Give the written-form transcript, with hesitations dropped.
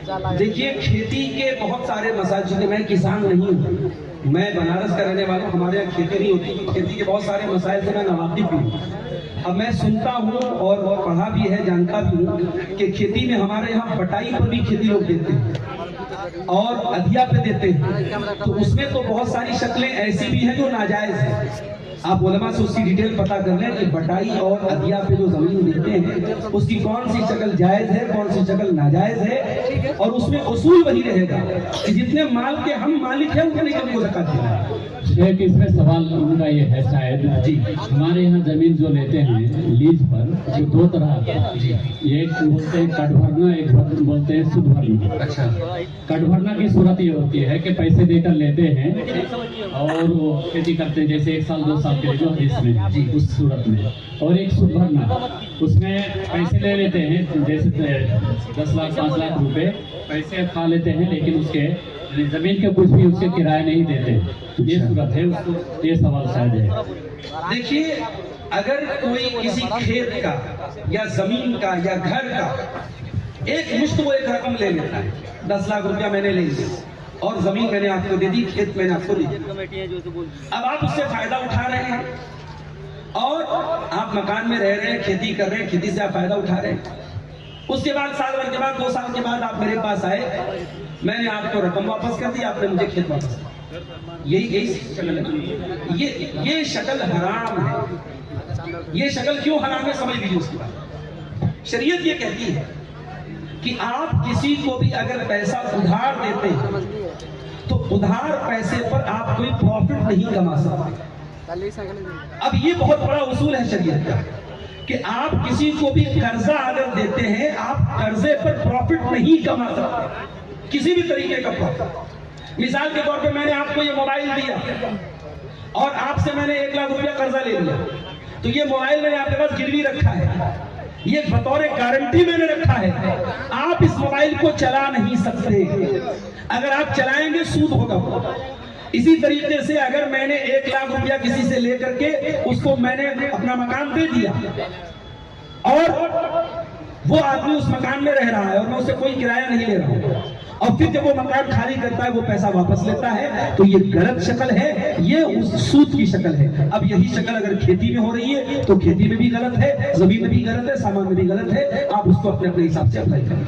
देखिए, खेती के बहुत सारे मसाइल, चूंकि मैं किसान नहीं हूँ, मैं बनारस का रहने वाला हूँ, हमारे यहाँ खेती नहीं होती, खेती के बहुत सारे मसाइल से मैं नवाकिफ भी हूँ। अब मैं सुनता हूँ और पढ़ा भी है, जानता भी हूँ कि खेती में हमारे यहाँ बटाई पर भी खेती लोग देते हैं और अधिया पे देते हैं, तो उसमें तो बहुत सारी शक्लें ऐसी भी हैं जो नाजायज है। आप उलमा से उसकी डिटेल पता कर लें कि बटाई और अधिया पे जो जमीन देते हैं उसकी कौन सी शक्ल जायज है, कौन सी शक्ल नाजायज है, और उसमें उसूल वही रहेगा कि जितने माल के हम मालिक हैं उतने की हमको ज़कात देना है। शेख, इसमें सवाल उनका ये है शायद जी, हमारे यहाँ जमीन जो लेते हैं लीज पर, जो दो तरह जी, एक बोलते हैं कट भरना, एक बोलते हैं सुद भरना। अच्छा, कट भरना की सूरत ये होती है कि पैसे देकर लेते हैं और वो खेती करते हैं, जैसे 1 साल 2 साल के लिए जो इसमें जी, उस सूरत में। और एक सुद भरना, उसमें पैसे ले लेते हैं, जैसे 10 लाख 5 लाख रुपए पैसे खा लेते हैं, लेकिन उसके जमीन के कुछ भी उसके किराया नहीं देते। ये सूरत है, उसको ये सवाल शायद है। देखिए, अगर कोई किसी खेत का या जमीन का या घर का एक मुश्त वो एक रकम ले लेता है, 10 लाख रुपया मैंने ले लिया और जमीन मैंने आपको दे दी, खेत मैंने आपको दे दिया, अब आप उससे फायदा उठा रहे हैं और आप मकान में रह रहे हैं, खेती कर रहे हैं, खेती से आप फायदा उठा रहे हैं। उसके बाद साल भर के बाद 2 साल के बाद आप मेरे पास आए, मैंने आपको रकम वापस कर दी, आपने मुझे खेत वापस कर दिया। यही शक्ल है, ये शक्ल हराम है। ये शक्ल क्यों हराम है समझ लीजिए उसकी बात। शरीयत ये कहती है कि आप किसी को भी अगर पैसा उधार देते हैं तो उधार पैसे पर आप कोई प्रॉफिट नहीं कमा सकते। अब ये बहुत बड़ा उसूल है शरीयत का कि आप किसी को भी कर्जा अगर देते हैं, आप कर्जे पर प्रॉफिट नहीं कमा सकते, किसी भी तरीके का प्रॉफिट। मिसाल के तौर पे मैंने आपको ये मोबाइल दिया और आपसे मैंने 1 लाख रुपया कर्जा ले लिया, तो ये मोबाइल मैंने आपके पास गिरवी रखा है, ये बतौर गारंटी मैंने रखा है। आप इस मोबाइल को चला नहीं सकते, अगर आप चलाएंगे सूद होगा। इसी तरीके से अगर मैंने 1 लाख रुपया किसी से लेकर के उसको मैंने अपना मकान दे दिया और वो आदमी उस मकान में रह रहा है और मैं उससे कोई किराया नहीं ले रहा हूँ, और फिर जब वो मकान खाली करता है वो पैसा वापस लेता है, तो ये गलत शक्ल है, ये उस सूद की शक्ल है। अब यही शक्ल अगर खेती में हो रही है तो खेती में भी गलत है, जमीन में भी गलत है, सामान में भी गलत है। आप उसको अपने अपने हिसाब से अप्लाई करें।